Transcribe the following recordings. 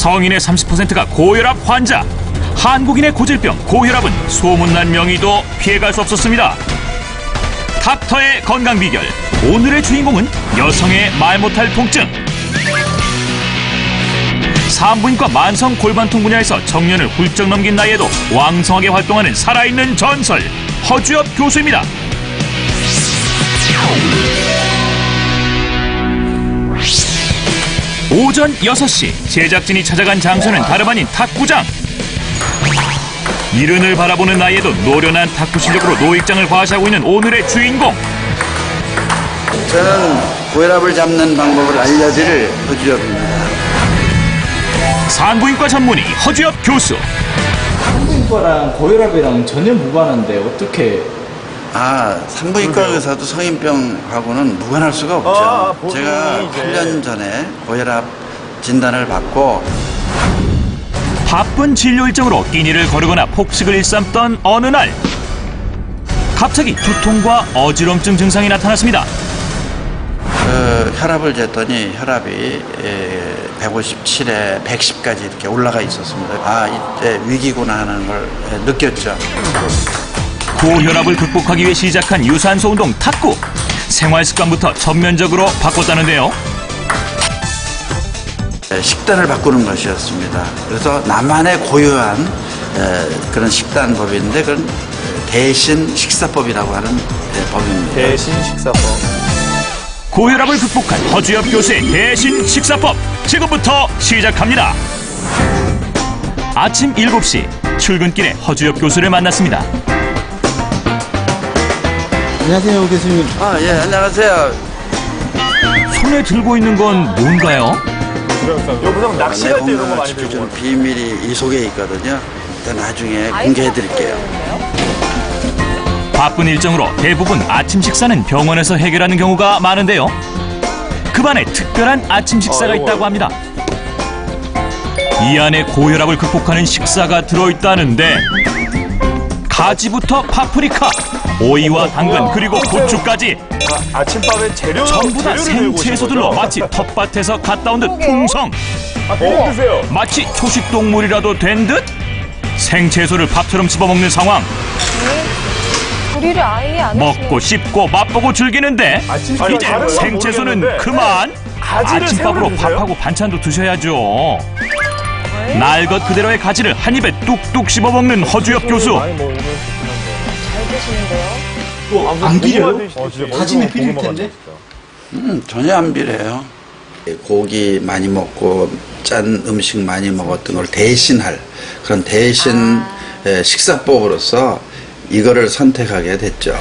성인의 30%가 고혈압 환자. 한국인의 고질병 고혈압은 소문난 명의도 피해갈 수 없었습니다. 닥터의 건강 비결. 오늘의 주인공은 여성의 말 못할 통증. 산부인과 만성 골반통 분야에서 정년을 훌쩍 넘긴 나이에도 왕성하게 활동하는 살아있는 전설 허주엽 교수입니다. 오전 6시 제작진이 찾아간 장소는 다름 아닌 탁구장. 이른을 바라보는 나이에도 노련한 탁구 실력으로 노익장을 과시하고 있는 오늘의 주인공. 저는 고혈압을 잡는 방법을 알려드릴 허주엽입니다. 산부인과 전문의 허주엽 교수. 산부인과랑 고혈압이랑 전혀 무관한데 어떻게? 산부인과 의사도 성인병하고는 무관할 수가 없죠. 제가 8년 전에 고혈압 진단을 받고 바쁜 진료 일정으로 끼니를 거르거나 폭식을 일삼던 어느 날 갑자기 두통과 어지럼증 증상이 나타났습니다. 혈압을 쟀더니 혈압이 157에 110까지 이렇게 올라가 있었습니다. 이때 위기구나 하는 걸 느꼈죠. 고혈압을 극복하기 위해 시작한 유산소 운동 탁구. 생활 습관부터 전면적으로 바꿨다는데요. 식단을 바꾸는 것이었습니다. 그래서 나만의 고유한 그런 식단법인데 그건 대신 식사법이라고 하는 법입니다. 대신 식사법. 고혈압을 극복한 허주엽 교수의 대신 식사법. 지금부터 시작합니다. 아침 7시 출근길에 허주엽 교수를 만났습니다. 안녕하세요, 교수님. 예, 안녕하세요. 손에 들고 있는 건 뭔가요? 여기서 낚시할 때 이런 거 많이 좀 배우고. 비밀이 이 속에 있거든요. 일단 나중에 공개해드릴게요. 바쁜 일정으로 대부분 아침 식사는 병원에서 해결하는 경우가 많은데요. 그 반에 특별한 아침 식사가 있다고 합니다. 이 안에 고혈압을 극복하는 식사가 들어있다는데 가지부터 파프리카, 오이와 당근 그리고 고추까지 아침밥에 전부 다 재료를 들고 생채소들로 오신 거죠? 마치 텃밭에서 갔다 온 듯 풍성. 그냥 드세요. 마치 초식 동물이라도 된 듯 생채소를 밥처럼 씹어먹는 상황. 우리를 아예 안 먹고 씹고 맛보고 즐기는데 아침 이제 식사 다른 건 생채소는 모르겠는데 그만. 가지를 아침밥으로 새우를 드세요? 밥하고 반찬도 드셔야죠. 날 것 그대로의 가지를 한 입에 뚝뚝 씹어먹는 허주엽 교수. 많이 먹으면 좋긴 잘 드시는데요. 안 비려요? 한데. 진짜 다짐이 먹으면 필요할 고구마 텐데? 같다, 전혀 안 비려요. 고기 많이 먹고 짠 음식 많이 먹었던 걸 대신할 그런 대신 식사법으로서 이거를 선택하게 됐죠.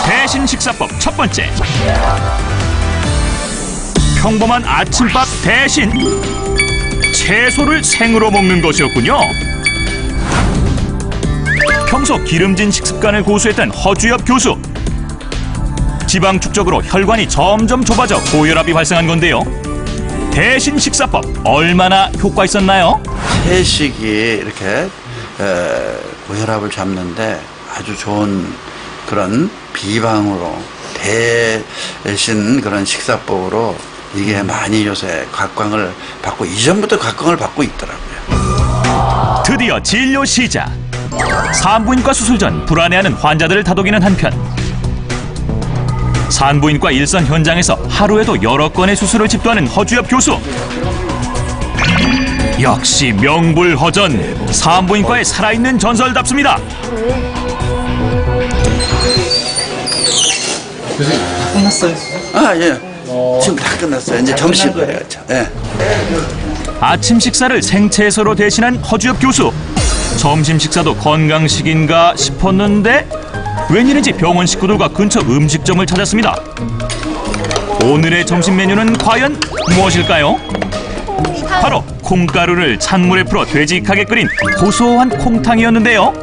대신 식사법 첫 번째. 평범한 아침밥 대신 채소를 생으로 먹는 것이었군요. 평소 기름진 식습관을 고수했던 허주엽 교수. 지방 축적으로 혈관이 점점 좁아져 고혈압이 발생한 건데요. 대신 식사법 얼마나 효과 있었나요? 채식이 이렇게 고혈압을 잡는데 아주 좋은 그런 비방으로 대신 그런 식사법으로 이게 많이 요새 각광을 받고 이전부터 각광을 받고 있더라고요. 드디어 진료 시작. 산부인과 수술 전 불안해하는 환자들을 다독이는 한편 산부인과 일선 현장에서 하루에도 여러 건의 수술을 집도하는 허주엽 교수. 역시 명불허전. 산부인과의 살아있는 전설답습니다. 교수님, 다 끝났어요? 예. 지금 다 끝났어요. 이제 점심이에요. 예. 아침 식사를 생채소로 대신한 허주엽 교수. 점심 식사도 건강식인가 싶었는데 웬일인지 병원 식구들과 근처 음식점을 찾았습니다. 오늘의 점심 메뉴는 과연 무엇일까요? 바로 콩가루를 찬물에 풀어 되직하게 끓인 고소한 콩탕이었는데요.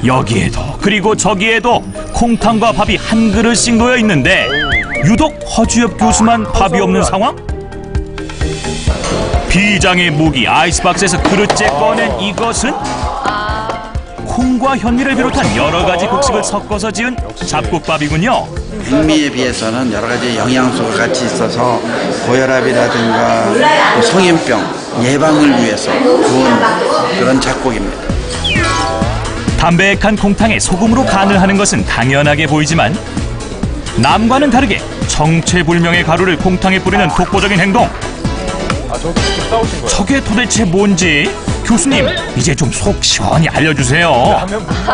여기에도 그리고 저기에도 콩탕과 밥이 한 그릇씩 놓여 있는데 유독 허주엽 교수만 밥이 없는 상황? 비장의 무기 아이스박스에서 그릇째 꺼낸 이것은 콩과 현미를 비롯한 여러 가지 곡식을 섞어서 지은 잡곡밥이군요. 백미에 비해서는 여러 가지 영양소가 같이 있어서 고혈압이라든가 또 성인병 예방을 위해서 좋은 그런 잡곡입니다. 담백한 콩탕에 소금으로 간을 하는 것은 당연하게 보이지만 남과는 다르게 정체불명의 가루를 콩탕에 뿌리는 독보적인 행동. 아, 저도 직접 싸우신 거예요? 저게 도대체 뭔지 교수님 이제 좀 속 시원히 알려주세요. 하면 무슨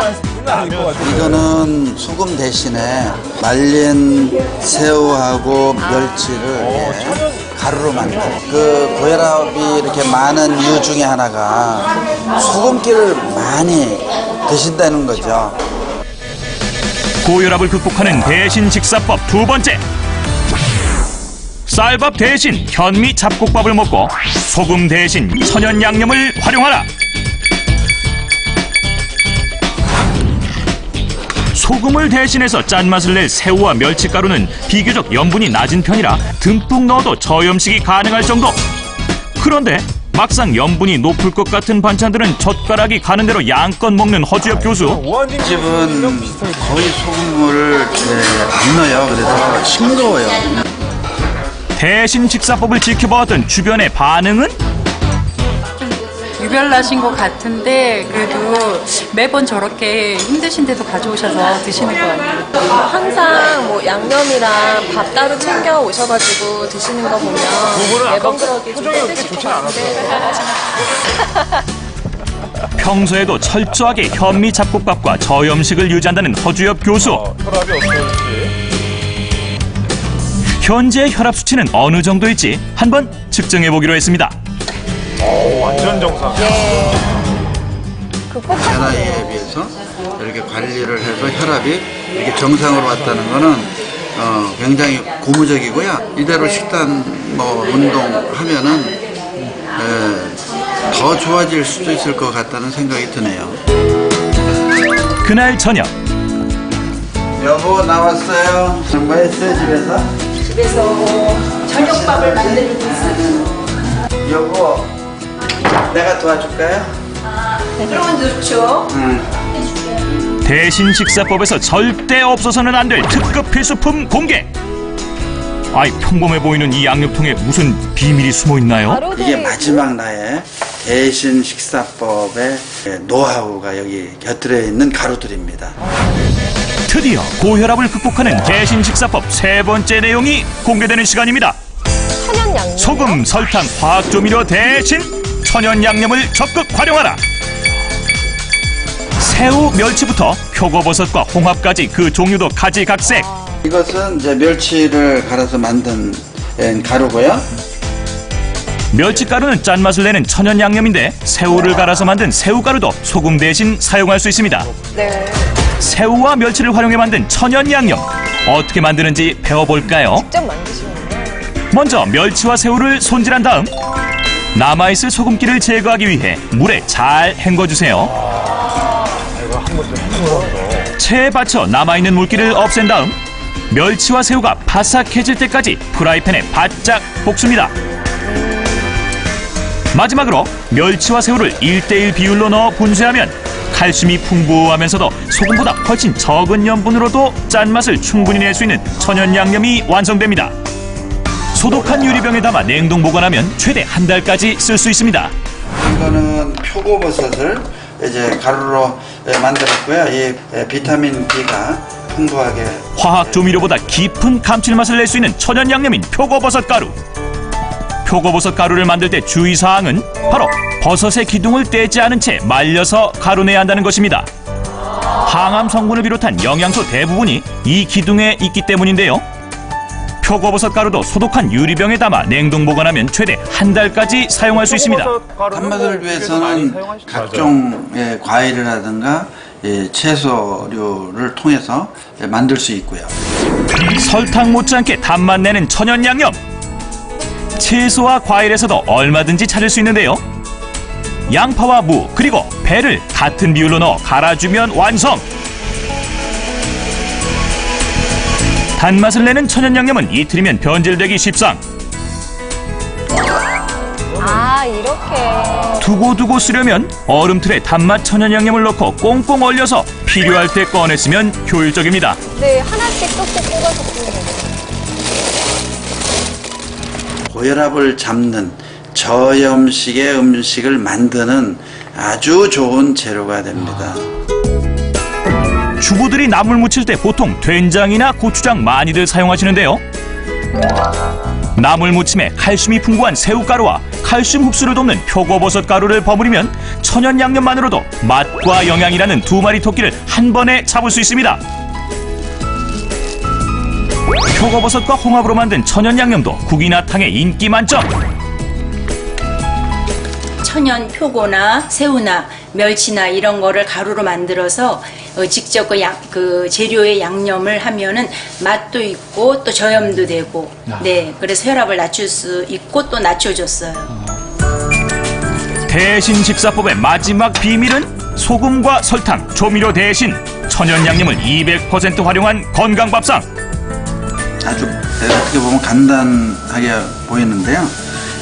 아닐 것 같아요. 이거는 소금 대신에 말린 새우하고 멸치를 가루로 만든 그 고혈압이 이렇게 많은 이유 중에 하나가 소금기를 많이 드신다는 거죠. 고혈압을 극복하는 대신 식사법 두 번째. 쌀밥 대신 현미 잡곡밥을 먹고 소금 대신 천연 양념을 활용하라. 소금을 대신해서 짠맛을 낼 새우와 멸치가루는 비교적 염분이 낮은 편이라 듬뿍 넣어도 저염식이 가능할 정도. 그런데 막상 염분이 높을 것 같은 반찬들은 젓가락이 가는 대로 양껏 먹는 허주엽 교수. 오한진 집은 거의 소금을 안 넣어요. 그래서 싱거워요. 대신 식사법을 지켜보았던 주변의 반응은? 유별나신 것 같은데 그래도 매번 저렇게 힘드신데도 가져오셔서 드시는 거 아니에요? 항상 뭐 양념이랑 밥 따로 챙겨 오셔가지고 드시는 거 보면 매번 그러기 좀 표정이 그렇게 힘드실 것 좋진 같은데. 평소에도 철저하게 현미 잡곡밥과 저염식을 유지한다는 허주엽 교수. 혈압이 어떨지. 현재 혈압 수치는 어느 정도일지 한번 측정해 보기로 했습니다. 완전 정상. 제 나이에 비해서 이렇게 관리를 해서 혈압이 이렇게 정상으로 왔다는 거는 굉장히 고무적이고요. 이대로 식단 운동하면은 더 좋아질 수도 있을 것 같다는 생각이 드네요. 그날 저녁 여보 나왔어요. 뭐 했어요 집에서? 저녁밥을 만들고 있어요. 여보 내가 도와줄까요? 그러면 좋죠. 대신 식사법에서 절대 없어서는 안 될 특급 필수품 공개. 아이 평범해 보이는 이 양념통에 무슨 비밀이 숨어 있나요? 이게 마지막 나의 대신 식사법의 노하우가 여기 곁들여 있는 가루들입니다. 드디어 고혈압을 극복하는 대신 식사법 세 번째 내용이 공개되는 시간입니다. 천연 양념. 소금, 설탕, 화학조미료 대신 천연 양념을 적극 활용하라. 새우, 멸치부터 표고버섯과 홍합까지 그 종류도 가지각색. 이것은 이제 멸치를 갈아서 만든 가루고요. 멸치가루는 짠맛을 내는 천연 양념인데 새우를 갈아서 만든 새우가루도 소금 대신 사용할 수 있습니다. 네. 새우와 멸치를 활용해 만든 천연 양념 어떻게 만드는지 배워볼까요? 직접 만드시는군요. 먼저 멸치와 새우를 손질한 다음 남아있을 소금기를 제거하기 위해 물에 잘 헹궈주세요. 체에 받쳐 남아있는 물기를 없앤 다음 멸치와 새우가 바삭해질 때까지 프라이팬에 바짝 볶습니다. 마지막으로 멸치와 새우를 1:1 비율로 넣어 분쇄하면 칼슘이 풍부하면서도 소금보다 훨씬 적은 염분으로도 짠맛을 충분히 낼 수 있는 천연 양념이 완성됩니다. 소독한 유리병에 담아 냉동 보관하면 최대 한 달까지 쓸 수 있습니다. 이거는 표고버섯을 이제 가루로 만들었고요. 이 비타민 B가 풍부하게 화학 조미료보다 깊은 감칠맛을 낼 수 있는 천연 양념인 표고버섯 가루. 표고버섯 가루를 만들 때 주의사항은 바로 버섯의 기둥을 떼지 않은 채 말려서 가루내야 한다는 것입니다. 항암 성분을 비롯한 영양소 대부분이 이 기둥에 있기 때문인데요. 표고버섯 가루도 소독한 유리병에 담아 냉동 보관하면 최대 한 달까지 사용할 수 있습니다. 단맛을 위해서는 각종 과일이라든가 채소류를 통해서 만들 수 있고요. 설탕 못지않게 단맛 내는 천연 양념. 채소와 과일에서도 얼마든지 찾을 수 있는데요. 양파와 무 그리고 배를 같은 비율로 넣어 갈아주면 완성. 단맛을 내는 천연 양념은 이틀이면 변질되기 쉽상. 아, 이렇게. 두고두고 쓰려면 얼음틀에 단맛 천연 양념을 넣고 꽁꽁 얼려서 필요할 때 꺼내 쓰면 효율적입니다. 네, 하나씩 쏙쏙 뽑아서 쓰면 돼요. 고혈압을 잡는 저염식의 음식을 만드는 아주 좋은 재료가 됩니다. 주부들이 나물 무칠 때 보통 된장이나 고추장 많이들 사용하시는데요. 나물 무침에 칼슘이 풍부한 새우가루와 칼슘 흡수를 돕는 표고버섯 가루를 버무리면 천연 양념만으로도 맛과 영양이라는 두 마리 토끼를 한 번에 잡을 수 있습니다. 표고버섯과 홍합으로 만든 천연 양념도 국이나 탕에 인기 만점. 천연 표고나 새우나 멸치나 이런 거를 가루로 만들어서 직접 그 재료의 양념을 하면은 맛도 있고 또 저염도 되고 네 그래서 혈압을 낮출 수 있고 또 낮춰줬어요. 대신 식사법의 마지막 비밀은 소금과 설탕, 조미료 대신 천연 양념을 200% 활용한 건강밥상. 아주 어떻게 보면 간단하게 보이는데요.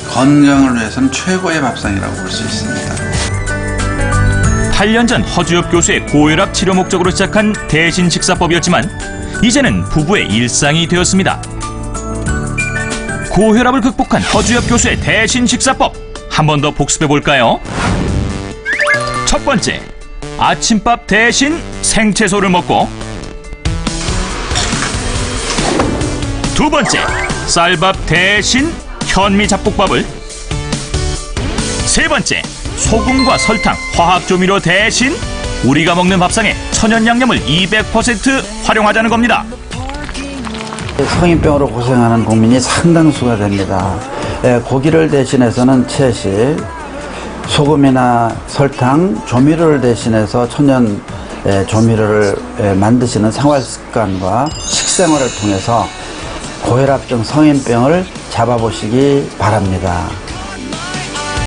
건강을 위해서는 최고의 밥상이라고 볼 수 있습니다. 8년 전 허주엽 교수의 고혈압 치료 목적으로 시작한 대신 식사법이었지만 이제는 부부의 일상이 되었습니다. 고혈압을 극복한 허주엽 교수의 대신 식사법 한 번 더 복습해 볼까요? 첫 번째, 아침밥 대신 생채소를 먹고 두 번째, 쌀밥 대신 현미 잡곡밥을 세 번째, 소금과 설탕, 화학조미료 대신 우리가 먹는 밥상에 천연 양념을 200% 활용하자는 겁니다. 성인병으로 고생하는 국민이 상당수가 됩니다. 고기를 대신해서는 채식, 소금이나 설탕, 조미료를 대신해서 천연 조미료를 만드시는 생활 습관과 식생활을 통해서 고혈압증 성인병을 잡아보시기 바랍니다.